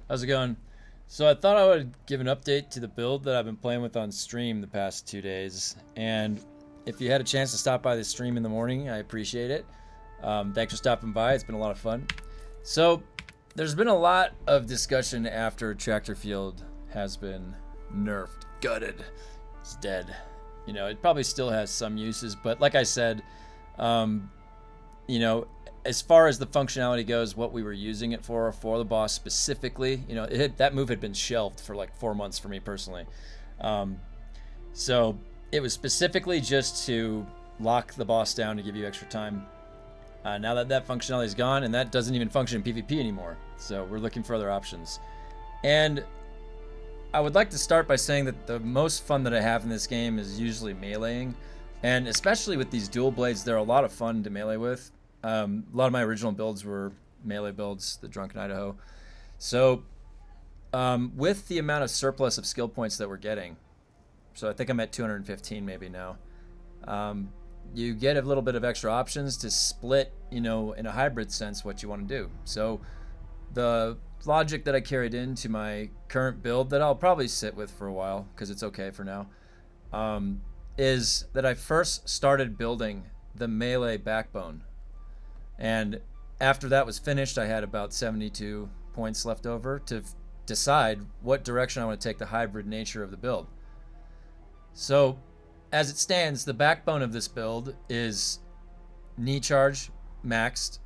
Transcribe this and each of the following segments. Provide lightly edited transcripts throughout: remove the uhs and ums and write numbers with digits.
How's it going? So I thought I would give an update to the build that I've been playing with on stream the past 2 days. And if you had a chance to stop by the stream in the morning, I appreciate it. Thanks for stopping by. It's been a lot of fun. So there's been a lot of discussion after Tractor Field has been nerfed, gutted. It's dead. It probably still has some uses, but like I said, um, you know, as far as the functionality goes, what we were using it for the boss specifically, that move had been shelved for like 4 months for me personally. Um, so it was specifically just to lock the boss down to give you extra time. Now that functionality is gone, and that doesn't even function in PvP anymore. So we're looking for other options. And I would like to start by saying that the most fun that I have in this game is usually meleeing. And especially with these dual blades, they're a lot of fun to melee with. A lot of my original builds were melee builds, the Drunken Idaho. So with the amount of surplus of skill points that we're getting, so I think I'm at 215 maybe now, you get a little bit of extra options to split, in a hybrid sense, what you want to do. So the logic that I carried into my current build that I'll probably sit with for a while because it's okay for now, is that I first started building the melee backbone. And after that was finished, I had about 72 points left over to decide what direction I want to take the hybrid nature of the build. So as it stands, the backbone of this build is knee charge maxed,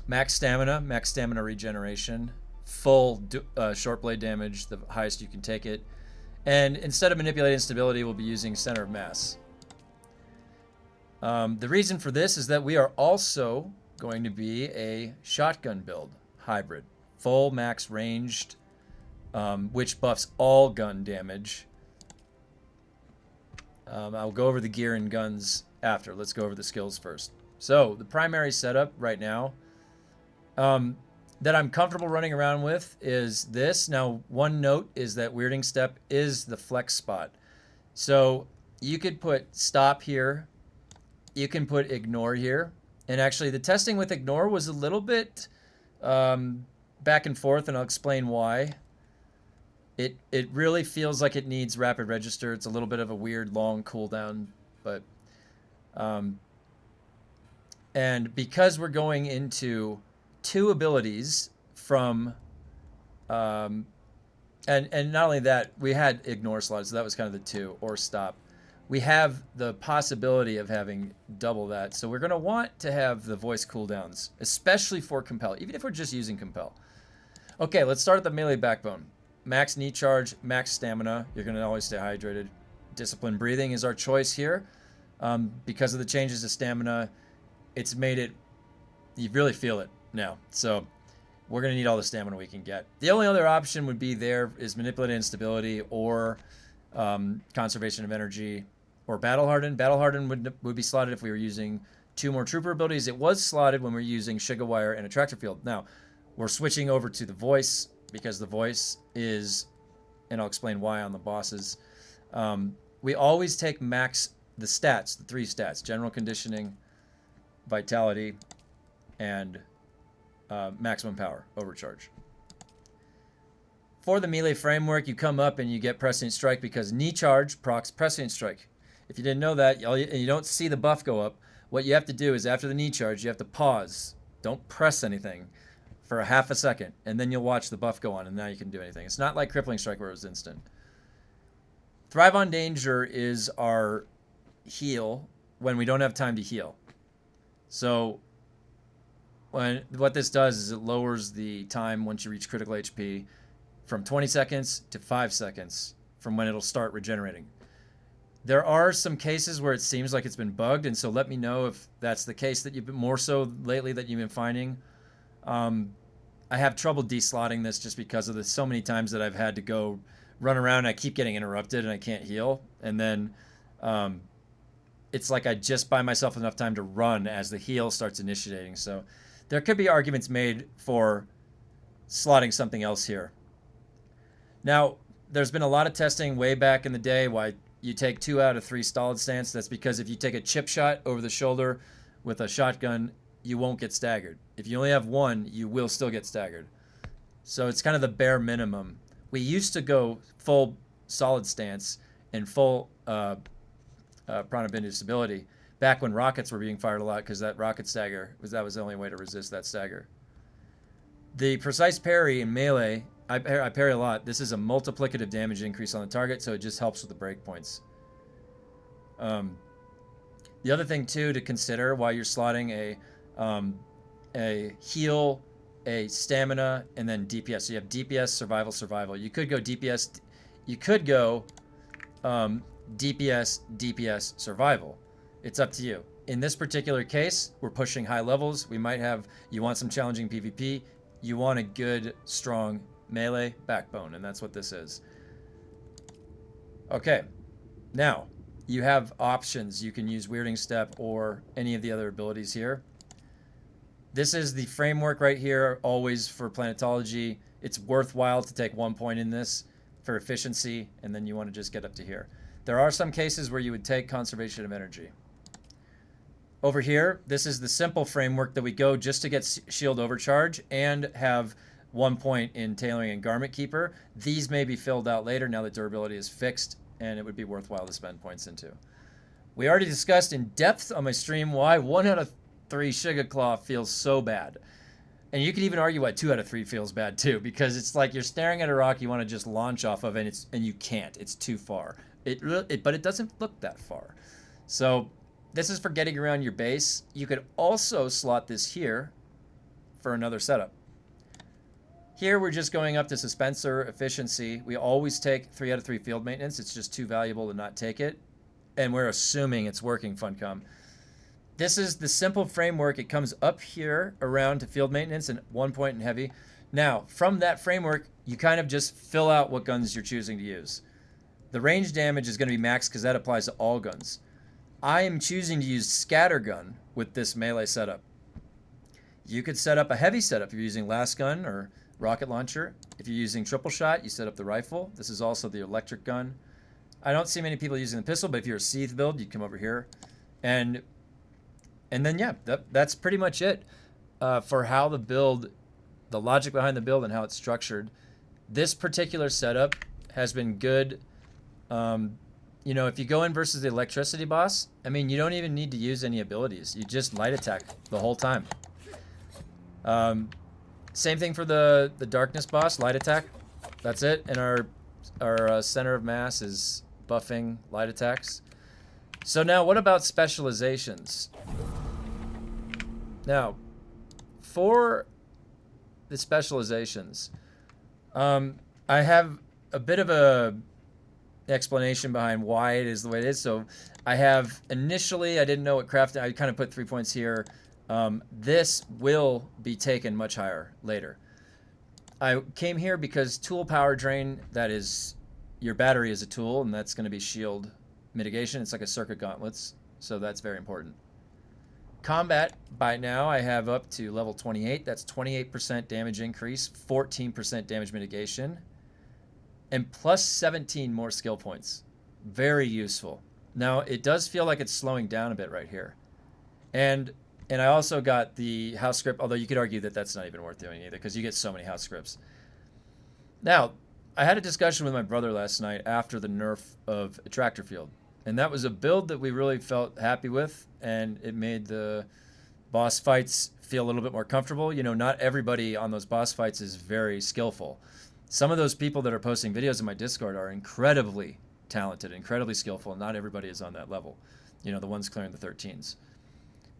max stamina regeneration, full short blade damage, the highest you can take it. And instead of manipulating stability, we'll be using center of mass. The reason for this is that we are also going to be a shotgun build hybrid, full max ranged, which buffs all gun damage. I'll go over the gear and guns after. Let's go over the skills first. So the primary setup right now that I'm comfortable running around with is this. Now, one note is that weirding step is the flex spot. So you could put stop here. You can put ignore here. And actually, the testing with ignore was a little bit back and forth, and I'll explain why. It really feels like it needs rapid register. It's a little bit of a weird long cooldown, but and because we're going into two abilities from and not only that, we had ignore slots, so that was kind of the two, or stop. We have the possibility of having double that, so we're going to want to have the voice cooldowns, especially for compel, even if we're just using compel. Okay, let's start at the melee backbone. Max knee charge, max stamina. You're going to always stay hydrated. Disciplined breathing is our choice here. Because of the changes to stamina, it's made it, you really feel it now. So we're going to need all the stamina we can get. The only other option would be there is manipulated instability or conservation of energy or battle harden. Battle harden would be slotted if we were using two more trooper abilities. It was slotted when we were using Sugar Wire and a Tractor Field. Now we're switching over to the voice because the voice is, and I'll explain why on the bosses. We always take max the stats, the three stats: general conditioning, vitality, and maximum power, overcharge. For the melee framework, you come up and you get Prescient Strike because knee charge procs Prescient Strike. If you didn't know that, and you don't see the buff go up, what you have to do is after the knee charge, you have to pause. Don't press anything for a half a second, and then you'll watch the buff go on, and now you can do anything. It's not like Crippling Strike where it was instant. Thrive on Danger is our heal when we don't have time to heal. So what this does is it lowers the time once you reach critical HP from 20 seconds to 5 seconds from when it'll start regenerating. There are some cases where it seems like it's been bugged, and so let me know if that's the case that you've been more so lately that you've been finding. I have trouble deslotting this just because of the so many times that I've had to go run around and I keep getting interrupted and I can't heal. And then it's like I just buy myself enough time to run as the heal starts initiating. So there could be arguments made for slotting something else here. Now, there's been a lot of testing way back in the day why you take 2 out of 3 stalled stance. That's because if you take a chip shot over the shoulder with a shotgun, you won't get staggered. If you only have one, you will still get staggered. So it's kind of the bare minimum. We used to go full solid stance and full pronabindus stability back when rockets were being fired a lot, because that rocket stagger was the only way to resist that stagger. The precise parry in melee, I parry a lot. This is a multiplicative damage increase on the target, so it just helps with the breakpoints. The other thing too to consider while you're slotting a heal, a stamina, and then DPS. So you have DPS, survival, survival. You could go DPS. You could go DPS, DPS, survival. It's up to you. In this particular case, we're pushing high levels. We might have, you want some challenging PvP. You want a good, strong melee backbone, and that's what this is. Okay, now you have options. You can use Weirding Step or any of the other abilities here. This is the framework right here, always for planetology. It's worthwhile to take 1 point in this for efficiency, and then you want to just get up to here. There are some cases where you would take conservation of energy. Over here, this is the simple framework that we go just to get shield overcharge and have 1 point in tailoring and garment keeper. These may be filled out later now that durability is fixed, and it would be worthwhile to spend points into. We already discussed in depth on my stream why 1 out of 3 Shiga Claw feels so bad. And you could even argue why 2 out of 3 feels bad too, because it's like you're staring at a rock you want to just launch off of, and you can't. It's too far. But it doesn't look that far. So this is for getting around your base. You could also slot this here for another setup. Here we're just going up to Suspensor efficiency. We always take 3 out of 3 field maintenance. It's just too valuable to not take it. And we're assuming it's working, funcom. This is the simple framework. It comes up here around to field maintenance and 1 point in heavy. Now, from that framework, you kind of just fill out what guns you're choosing to use. The range damage is going to be maxed because that applies to all guns. I am choosing to use Scattergun with this melee setup. You could set up a heavy setup if you're using last gun or rocket launcher. If you're using triple shot, you set up the rifle. This is also the electric gun. I don't see many people using the pistol, but if you're a Seath build, you come over here. And then, yeah, that's pretty much it for how the build, the logic behind the build and how it's structured. This particular setup has been good. You know, if you go in versus the electricity boss, I mean, you don't even need to use any abilities. You just light attack the whole time. Same thing for the darkness boss, light attack. That's it. And our center of mass is buffing light attacks. So now what about specializations? Now, for the specializations, I have a bit of a explanation behind why it is the way it is. So I have initially, I didn't know what crafting, I kind of put 3 points here. This will be taken much higher later. I came here because tool power drain, that is, your battery is a tool, and that's going to be shield mitigation. It's like a circuit gauntlets, so that's very important. Combat, by now I have up to level 28. That's 28% damage increase, 14% damage mitigation, and plus 17 more skill points. Very useful. Now, it does feel like it's slowing down a bit right here. And I also got the house script, although you could argue that that's not even worth doing either, because you get so many house scripts. Now, I had a discussion with my brother last night after the nerf of ATTRACTOR field. And that was a build that we really felt happy with, and it made the boss fights feel a little bit more comfortable. You know, not everybody on those boss fights is very skillful. Some of those people that are posting videos in my Discord are incredibly talented, incredibly skillful, and not everybody is on that level. You know, the ones clearing the 13s.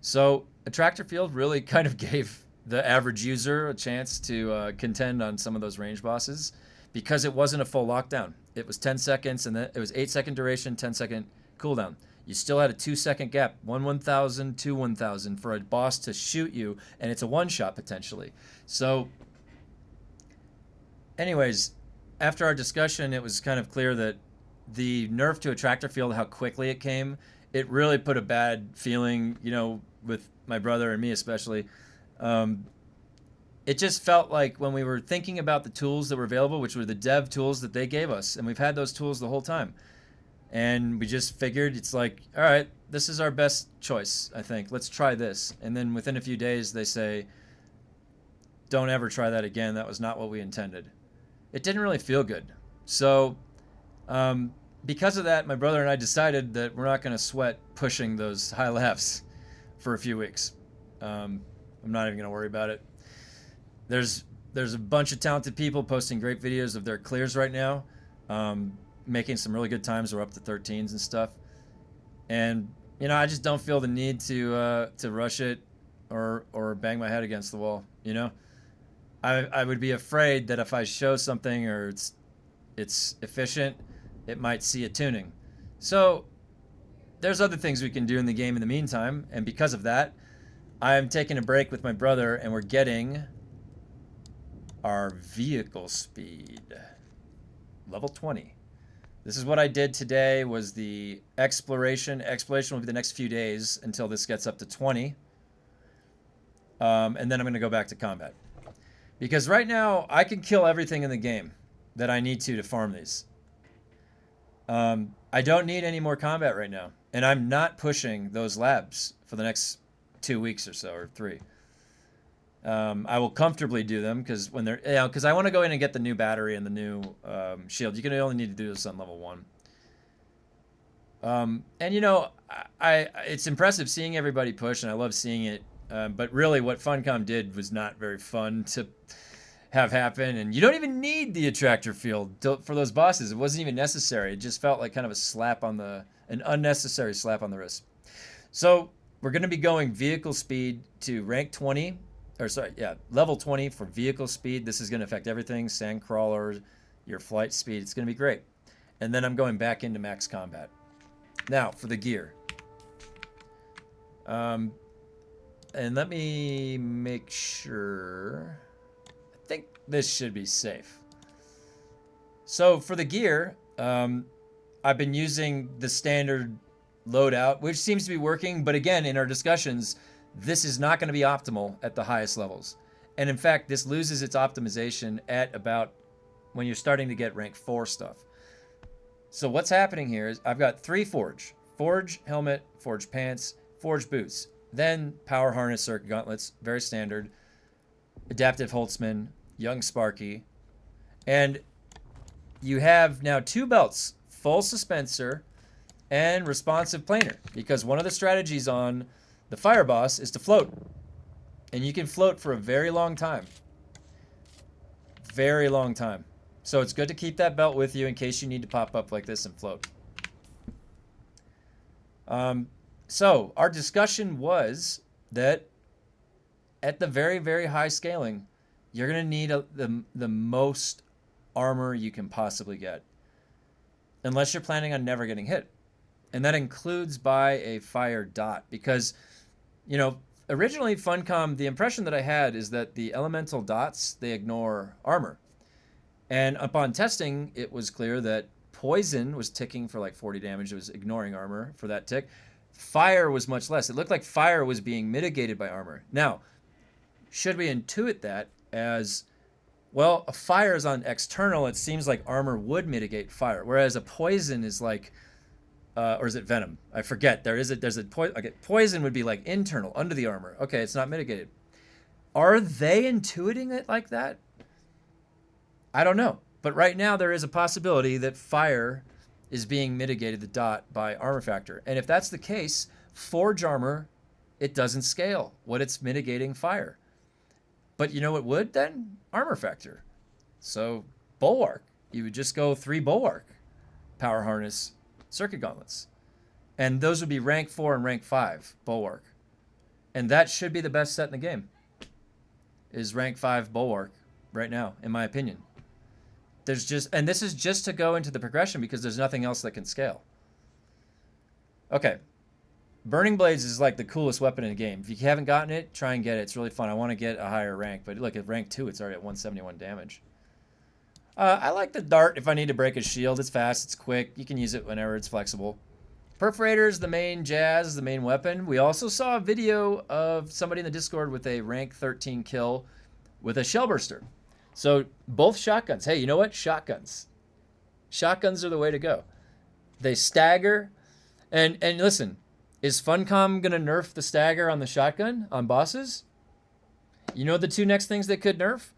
So ATTRACTOR field really kind of gave the average user a chance to contend on some of those range bosses because it wasn't a full lockdown. It was 10 seconds, and then it was 8-second duration, 10-second cooldown. You still had a 2-second gap, 1,000, 2 1,000 for a boss to shoot you, and it's a one-shot potentially. So anyways, after our discussion, it was kind of clear that the nerf to ATTRACTOR field, how quickly it came, it really put a bad feeling, you know, with my brother and me especially. It just felt like when we were thinking about the tools that were available, which were the dev tools that they gave us, and we've had those tools the whole time. And we just figured it's like, all right, this is our best choice, I think. Let's try this. And then within a few days, they say, don't ever try that again. That was not what we intended. It didn't really feel good. So because of that, my brother and I decided that we're not going to sweat pushing those high lefts for a few weeks. I'm not even going to worry about it. There's a bunch of talented people posting great videos of their clears right now, making some really good times. We're up to 13s and stuff. And I just don't feel the need to rush it or bang my head against the wall. I would be afraid that if I show something or it's efficient, it might see a tuning. So there's other things we can do in the game in the meantime, and because of that, I'm taking a break with my brother, and we're getting our vehicle speed level 20. This is what I did today, was the exploration. Exploration will be the next few days until this gets up to 20. And then I'm going to go back to combat. Because right now, I can kill everything in the game that I need to farm these. I don't need any more combat right now. And I'm not pushing those labs for the next 2 weeks or so, or 3. I will comfortably do them because when they're, because I want to go in and get the new battery and the new shield. You can only need to do this on level 1. And it's impressive seeing everybody push, and I love seeing it. But really, what Funcom did was not very fun to have happen, and you don't even need the attractor field for those bosses. It wasn't even necessary. It just felt like kind of an unnecessary slap on the wrist. So we're going to be going vehicle speed to rank 20. Level 20 for vehicle speed. This is going to affect everything, sand crawlers, your flight speed. It's going to be great. And then I'm going back into max combat. Now, for the gear. And let me make sure. I think this should be safe. So for the gear, I've been using the standard loadout, which seems to be working. But again, in our discussions, this is not going to be optimal at the highest levels. And in fact, this loses its optimization at about when you're starting to get rank 4 stuff. So what's happening here is I've got 3 forge. Forge helmet, forge pants, forge boots. Then power harness circuit gauntlets, very standard. Adaptive Holtzman, young Sparky. And you have now 2 belts, full suspensor and responsive planar. Because one of the strategies on the fire boss is to float. And you can float for a very long time. Very long time. So it's good to keep that belt with you in case you need to pop up like this and float. So our discussion was that at the very, very high scaling, you're going to need the most armor you can possibly get. Unless you're planning on never getting hit. And that includes by a fire dot. Because, originally Funcom, the impression that I had is that the elemental dots, they ignore armor. And upon testing, it was clear that poison was ticking for like 40 damage. It was ignoring armor for that tick. Fire was much less. It looked like fire was being mitigated by armor. Now, should we intuit that as, well, a fire is on external, it seems like armor would mitigate fire, whereas a poison is like, or is it venom? I forget. There's a poison. Okay, poison would be like internal, under the armor. Okay, it's not mitigated. Are they intuiting it like that? I don't know. But right now there is a possibility that fire is being mitigated, the dot, by armor factor. And if that's the case, forge armor, it doesn't scale what it's mitigating fire. But you know what would then? Armor factor. So bulwark. You would just go 3 bulwark. Power harness, circuit gauntlets. And those would be rank 4 and rank 5 bulwark. And that should be the best set in the game. Is rank 5 bulwark right now, in my opinion. And this is just to go into the progression because there's nothing else that can scale. Okay. Burning Blades is like the coolest weapon in the game. If you haven't gotten it, try and get it. It's really fun. I want to get a higher rank, but look, at rank 2, it's already at 171 damage. I like the dart if I need to break a shield. It's fast, it's quick. You can use it whenever it's flexible. Perforator is the main jazz, the main weapon. We also saw a video of somebody in the Discord with a rank 13 kill with a shellburster. So both shotguns. Hey, you know what? Shotguns. Shotguns are the way to go. They stagger. And listen, is Funcom going to nerf the stagger on the shotgun on bosses? You know the two next things they could nerf?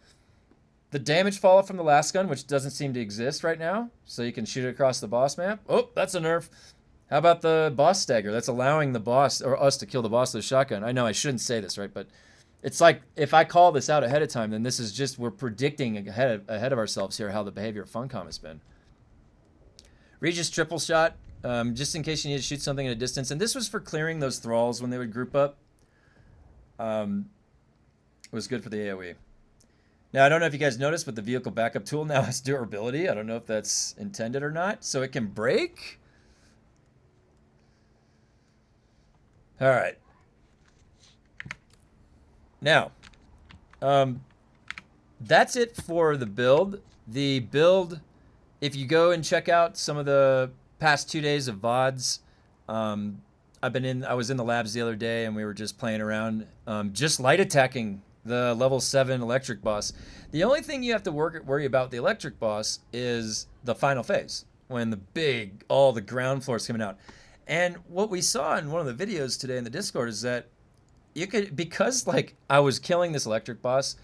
The damage falloff from the last gun, which doesn't seem to exist right now, so you can shoot it across the boss map. Oh, that's a nerf. How about the boss stagger? That's allowing the boss, or us, to kill the boss with a shotgun. I know I shouldn't say this, right? But it's like, if I call this out ahead of time, then this is just, we're predicting ahead of ourselves here how the behavior of funcom has been. Regis triple shot, just in case you need to shoot something at a distance. And this was for clearing those thralls when they would group up. It was good for the AoE. Now, I don't know if you guys noticed, but the vehicle backup tool now has durability. I don't know if that's intended or not. So it can break. All right. Now, that's it for the build. The build, if you go and check out some of the past 2 days of VODs, I was in the labs the other day and we were just playing around, just light attacking the level 7 electric boss. The only thing you have to worry about the electric boss is the final phase, when all the ground floor is coming out. And what we saw in one of the videos today in the Discord is that you could, because like I was killing this electric boss,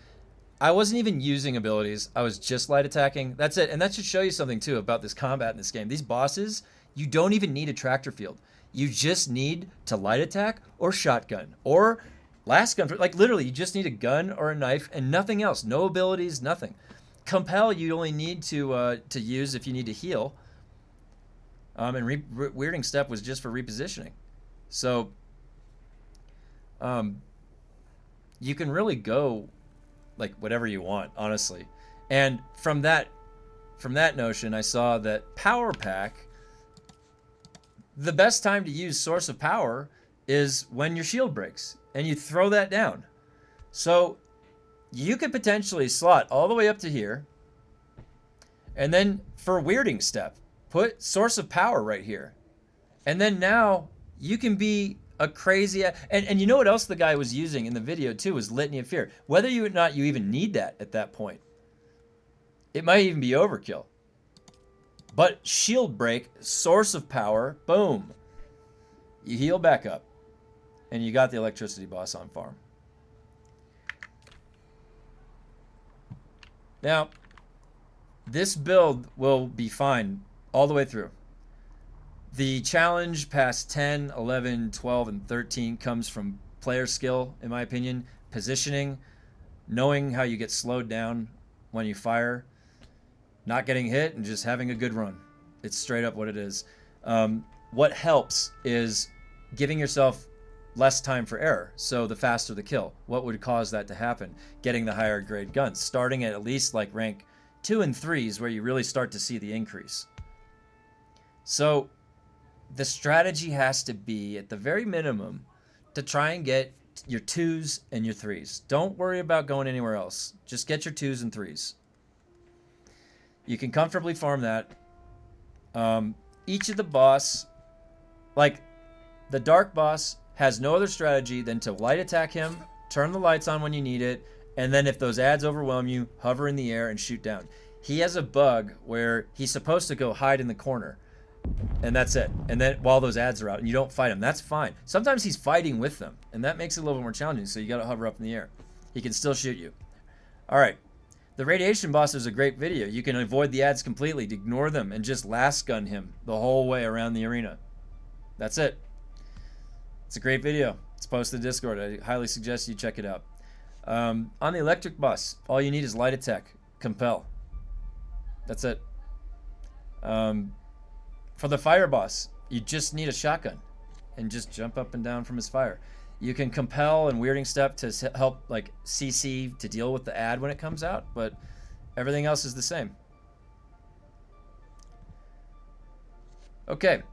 I wasn't even using abilities. I was just light attacking. That's it. And that should show you something too about this combat in this game. These bosses, you don't even need a tractor field. You just need to light attack or shotgun or last gun. Like literally, you just need a gun or a knife and nothing else. No abilities, nothing. Compel, you only need to use if you need to heal. And weirding step was just for repositioning. So you can really go like whatever you want, honestly. And from that notion, I saw that power pack, the best time to use source of power is when your shield breaks and you throw that down. So you could potentially slot all the way up to here, and then for weirding step, put source of power right here. And then now you can be a crazy, and you know what else the guy was using in the video too was Litany of Fear. Whether or not you even need that at that point, it might even be overkill. But shield break, source of power, boom. You heal back up, and you got the electricity boss on farm. Now, this build will be fine all the way through. The challenge past 10, 11, 12, and 13 comes from player skill, in my opinion. Positioning, knowing how you get slowed down when you fire, not getting hit, and just having a good run. It's straight up what it is. What helps is giving yourself less time for error, so the faster the kill. What would cause that to happen? Getting the higher grade guns, starting at least like rank 2 and 3 is where you really start to see the increase. So the strategy has to be, at the very minimum, to try and get your 2s and your 3s. Don't worry about going anywhere else. Just get your 2s and 3s. You can comfortably farm that. Each of the boss, like the dark boss, has no other strategy than to light attack him, turn the lights on when you need it, and then if those ads overwhelm you, hover in the air and shoot down. He has a bug where he's supposed to go hide in the corner, and that's it. And then while those ads are out and you don't fight him, that's fine. Sometimes he's fighting with them, and that makes it a little bit more challenging, so you gotta hover up in the air. He can still shoot you. All right. The radiation boss is a great video. You can avoid the ads completely, ignore them, and just last gun him the whole way around the arena. That's it. It's a great video. It's posted in Discord. I highly suggest you check it out. On the electric boss, all you need is light attack, compel. That's it. For the fire boss, you just need a shotgun and just jump up and down from his fire. You can compel and weirding step to help like CC to deal with the ad when it comes out, but everything else is the same. Okay.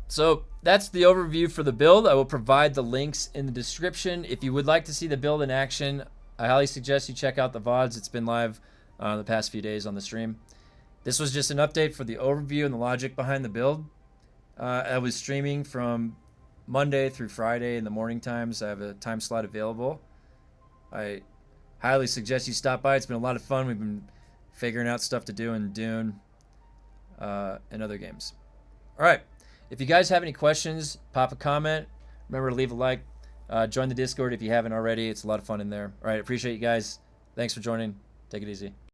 So that's the overview for the build. I will provide the links in the description. If you would like to see the build in action, I highly suggest you check out the VODs. It's been live the past few days on the stream. This was just an update for the overview and the logic behind the build. I was streaming from Monday through Friday in the morning times. I have a time slot available. I highly suggest you stop by. It's been a lot of fun. We've been figuring out stuff to do in Dune and other games. All right. If you guys have any questions, pop a comment. Remember to leave a like. Join the Discord if you haven't already. It's a lot of fun in there. All right, appreciate you guys. Thanks for joining. Take it easy.